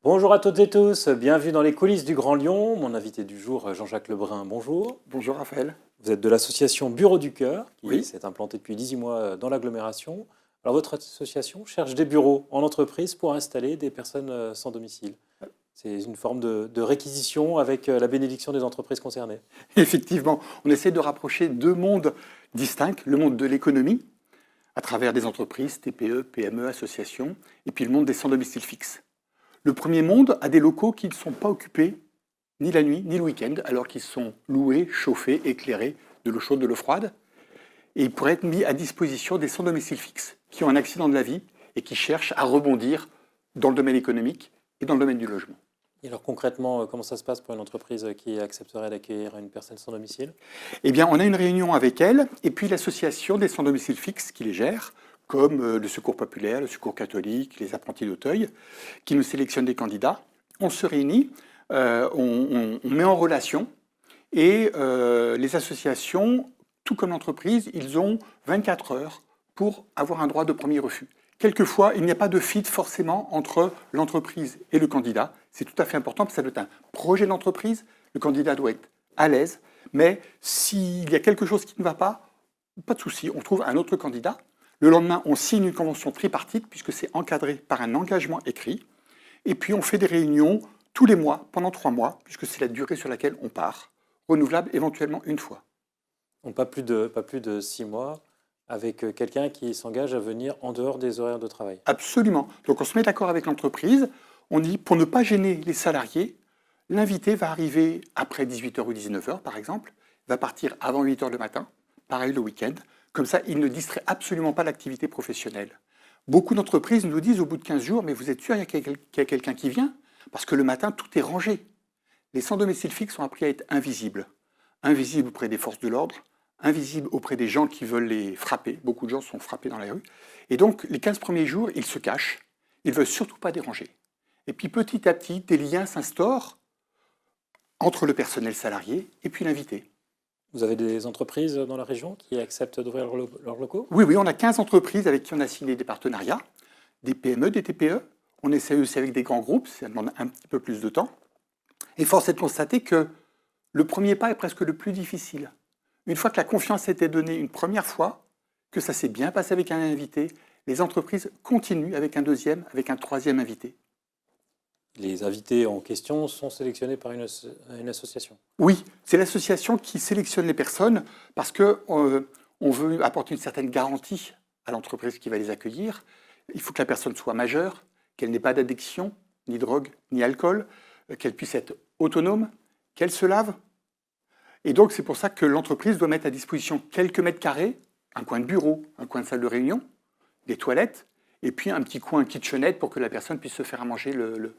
Bonjour à toutes et tous, bienvenue dans les coulisses du Grand Lyon. Mon invité du jour, Jean-Jacques Lebrun, bonjour. Bonjour Raphaël. Vous êtes de l'association Bureau du Cœur, qui Oui, s'est implantée depuis 18 mois dans l'agglomération. Alors votre association cherche des bureaux en entreprise pour installer des personnes sans domicile. C'est une forme de réquisition avec la bénédiction des entreprises concernées. effectivement, on essaie de rapprocher deux mondes distincts, le monde de l'économie, à travers des entreprises, TPE, PME, associations, et puis le monde des sans-domicile fixe. Le premier monde a des locaux qui ne sont pas occupés ni la nuit, ni le week-end, alors qu'ils sont loués, chauffés, éclairés, de l'eau chaude, de l'eau froide, et ils pourraient être mis à disposition des sans-domicile fixe, qui ont un accident de la vie et qui cherchent à rebondir dans le domaine économique et dans le domaine du logement. Et alors concrètement, comment ça se passe pour une entreprise qui accepterait d'accueillir une personne sans domicile? Eh bien, on a une réunion avec elle, et puis l'association des sans-domicile fixe qui les gère, comme le Secours populaire, le Secours catholique, les apprentis d'Auteuil, qui nous sélectionnent des candidats. On se réunit, on met en relation, et les associations, tout comme l'entreprise, ils ont 24 heures pour avoir un droit de premier refus. Quelquefois, il n'y a pas de fit forcément entre l'entreprise et le candidat. C'est tout à fait important, parce que ça doit être un projet d'entreprise. Le candidat doit être à l'aise. Mais s'il y a quelque chose qui ne va pas de souci, on trouve un autre candidat. Le lendemain, on signe une convention tripartite, puisque c'est encadré par un engagement écrit. Et puis, on fait des réunions tous les mois, pendant 3 mois, puisque c'est la durée sur laquelle on part, renouvelable éventuellement une fois. Donc pas plus de 6 mois avec quelqu'un qui s'engage à venir en dehors des horaires de travail. Absolument. Donc, on se met d'accord avec l'entreprise. On dit, pour ne pas gêner les salariés, l'invité va arriver après 18h ou 19h, par exemple, va partir avant 8h le matin, pareil le week-end. Comme ça, il ne distrait absolument pas l'activité professionnelle. Beaucoup d'entreprises nous disent au bout de 15 jours, mais vous êtes sûr qu'il y a quelqu'un qui vient? Parce que le matin, tout est rangé. Les sans-domicile fixe ont appris à être invisibles. Invisibles auprès des forces de l'ordre, invisibles auprès des gens qui veulent les frapper. Beaucoup de gens sont frappés dans la rue. Et donc, les 15 premiers jours, ils se cachent. Ils ne veulent surtout pas déranger. Et puis, petit à petit, des liens s'instaurent entre le personnel salarié et puis l'invité. Vous avez des entreprises dans la région qui acceptent d'ouvrir leurs locaux? Oui, oui, on a 15 entreprises avec qui on a signé des partenariats, des PME, des TPE. On essaie aussi avec des grands groupes, ça demande un petit peu plus de temps. Et force est de constater que le premier pas est presque le plus difficile. Une fois que la confiance a été donnée une première fois, que ça s'est bien passé avec un invité, les entreprises continuent avec un deuxième, avec un troisième invité. Les invités en question sont sélectionnés par une association. Oui, c'est l'association qui sélectionne les personnes parce qu'on veut apporter une certaine garantie à l'entreprise qui va les accueillir. Il faut que la personne soit majeure, qu'elle n'ait pas d'addiction, ni drogue, ni alcool, qu'elle puisse être autonome, qu'elle se lave. Et donc c'est pour ça que l'entreprise doit mettre à disposition quelques mètres carrés, un coin de bureau, un coin de salle de réunion, des toilettes, et puis un petit coin kitchenette pour que la personne puisse se faire à manger le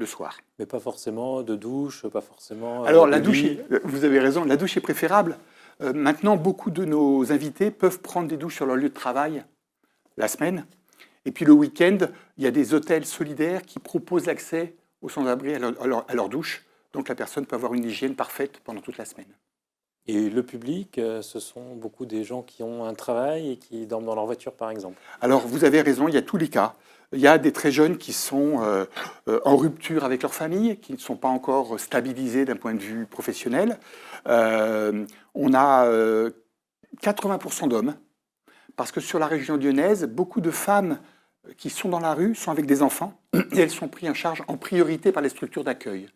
soir. Mais pas forcément de douche, pas forcément Alors, de la douche, lit. vous avez raison, la douche est préférable. Maintenant, beaucoup de nos invités peuvent prendre des douches sur leur lieu de travail la semaine. Et puis le week-end, il y a des hôtels solidaires qui proposent l'accès aux sans-abri à leur douche. Donc la personne peut avoir une hygiène parfaite pendant toute la semaine. Et le public, ce sont beaucoup des gens qui ont un travail et qui dorment dans leur voiture, par exemple. Alors, vous avez raison, il y a tous les cas. Il y a des très jeunes qui sont en rupture avec leur famille, qui ne sont pas encore stabilisés d'un point de vue professionnel. On a 80% d'hommes, parce que sur la région lyonnaise, beaucoup de femmes qui sont dans la rue sont avec des enfants, et elles sont prises en charge en priorité par les structures d'accueil.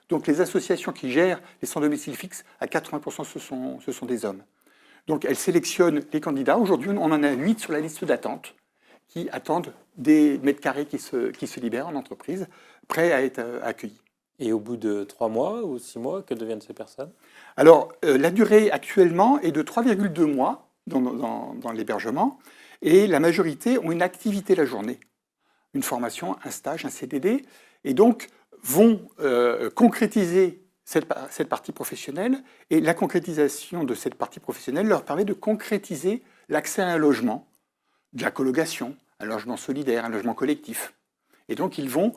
Donc les associations qui gèrent les sans-domicile fixe, à 80%, ce sont des hommes. Donc elles sélectionnent les candidats. Aujourd'hui, on en a 8 sur la liste d'attente qui attendent des mètres carrés qui se libèrent en entreprise, prêts à être accueillis. Et au bout de 3 mois ou 6 mois, que deviennent ces personnes? Alors, la durée actuellement est de 3,2 mois dans l'hébergement, et la majorité ont une activité la journée, une formation, un stage, un CDD, et donc vont concrétiser cette partie professionnelle, et la concrétisation de cette partie professionnelle leur permet de concrétiser l'accès à un logement, de la colocation, un logement solidaire, un logement collectif. Et donc ils vont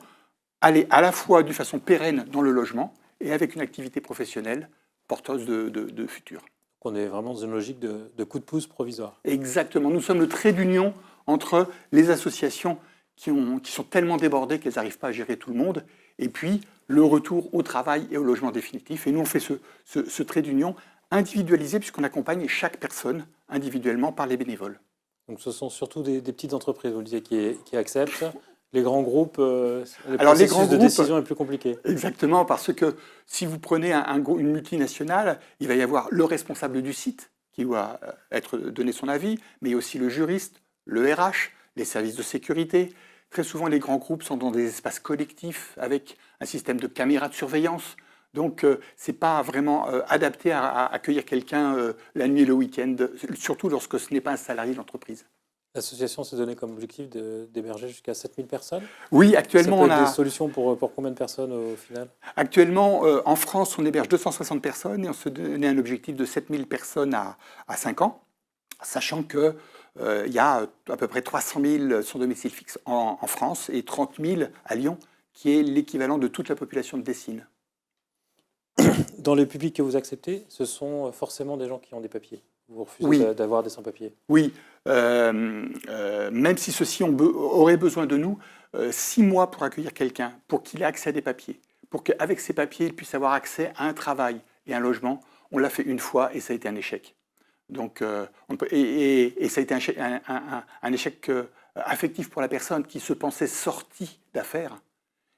aller à la fois d'une façon pérenne dans le logement et avec une activité professionnelle porteuse de futur. On est vraiment dans une logique de coup de pouce provisoire. Exactement, nous sommes le trait d'union entre les associations qui sont tellement débordées qu'elles n'arrivent pas à gérer tout le monde, et puis le retour au travail et au logement définitif. Et nous, on fait ce trait d'union individualisé, puisqu'on accompagne chaque personne individuellement par les bénévoles. Donc ce sont surtout des petites entreprises, vous le disiez, qui acceptent. Les grands groupes, le Alors, les processus grands de groupes, décision est plus compliqué. Exactement, parce que si vous prenez une multinationale, il va y avoir le responsable du site qui doit donner son avis, mais il y a aussi le juriste, le RH, les services de sécurité. Très souvent, les grands groupes sont dans des espaces collectifs avec un système de caméras de surveillance. Donc, ce n'est pas vraiment adapté à accueillir quelqu'un la nuit et le week-end, surtout lorsque ce n'est pas un salarié de l'entreprise. L'association s'est donné comme objectif d'héberger jusqu'à 7000 personnes. Oui, actuellement, ça peut être des solutions pour combien de personnes au final? Actuellement, en France, on héberge 260 personnes et on se donnait un objectif de 7000 personnes à 5 ans, sachant qu'il y a à peu près 300 000 sans domicile fixe en France et 30 000 à Lyon, qui est l'équivalent de toute la population de Dessines. Dans les publics que vous acceptez, ce sont forcément des gens qui ont des papiers. Vous refusez Oui. d'avoir des sans-papiers. Oui, même si ceux-ci auraient besoin de nous, 6 mois pour accueillir quelqu'un, pour qu'il ait accès à des papiers, pour qu'avec ces papiers, il puisse avoir accès à un travail et un logement, on l'a fait une fois et ça a été un échec. Donc, et ça a été un échec affectif pour la personne qui se pensait sortie d'affaires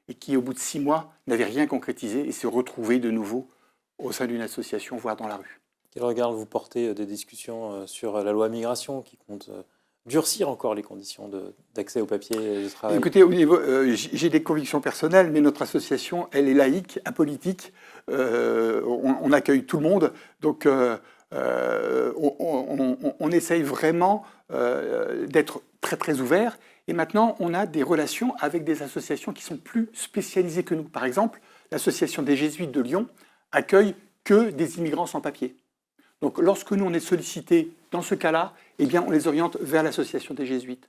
et qui, au bout de 6 mois, n'avait rien concrétisé et s'est retrouvée de nouveau au sein d'une association, voire dans la rue. Quel regard vous portez des discussions sur la loi migration qui compte durcir encore les conditions d'accès au papier et de travail? Écoutez, j'ai des convictions personnelles, mais notre association, elle est laïque, apolitique. On accueille tout le monde. Donc, on essaye vraiment d'être très, très ouvert. Et maintenant, on a des relations avec des associations qui sont plus spécialisées que nous. Par exemple, l'association des Jésuites de Lyon accueille que des immigrants sans papier. Donc, lorsque nous, on est sollicité dans ce cas-là, eh bien, on les oriente vers l'association des Jésuites.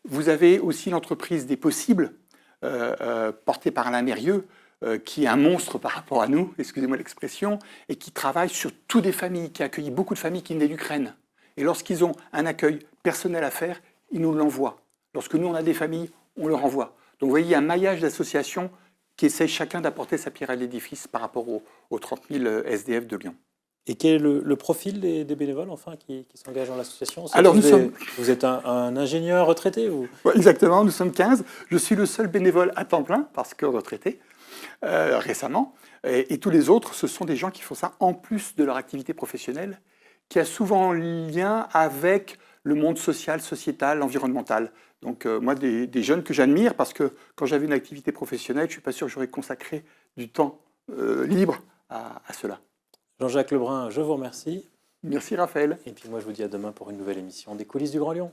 Vous avez aussi l'entreprise des possibles, portée par Alain Mérieux, qui est un monstre par rapport à nous, excusez-moi l'expression, et qui travaille sur toutes des familles, qui accueille beaucoup de familles qui venaient d'Ukraine. Et lorsqu'ils ont un accueil personnel à faire, ils nous l'envoient. Lorsque nous, on a des familles, on leur envoie. Donc, vous voyez, il y a un maillage d'associations qui essaie chacun d'apporter sa pierre à l'édifice par rapport aux 30 000 SDF de Lyon. Et quel est le profil des bénévoles enfin, qui s'engagent dans l'association? Alors, vous êtes un ingénieur retraité ou... Ouais, exactement, nous sommes 15. Je suis le seul bénévole à temps plein, parce que retraité récemment. Et tous les autres, ce sont des gens qui font ça en plus de leur activité professionnelle, qui a souvent lien avec le monde social, sociétal, environnemental. Donc moi, des jeunes que j'admire, parce que quand j'avais une activité professionnelle, je ne suis pas sûr que j'aurais consacré du temps libre à cela. Jean-Jacques Lebrun, je vous remercie. Merci Raphaël. Et puis moi, je vous dis à demain pour une nouvelle émission des coulisses du Grand Lyon.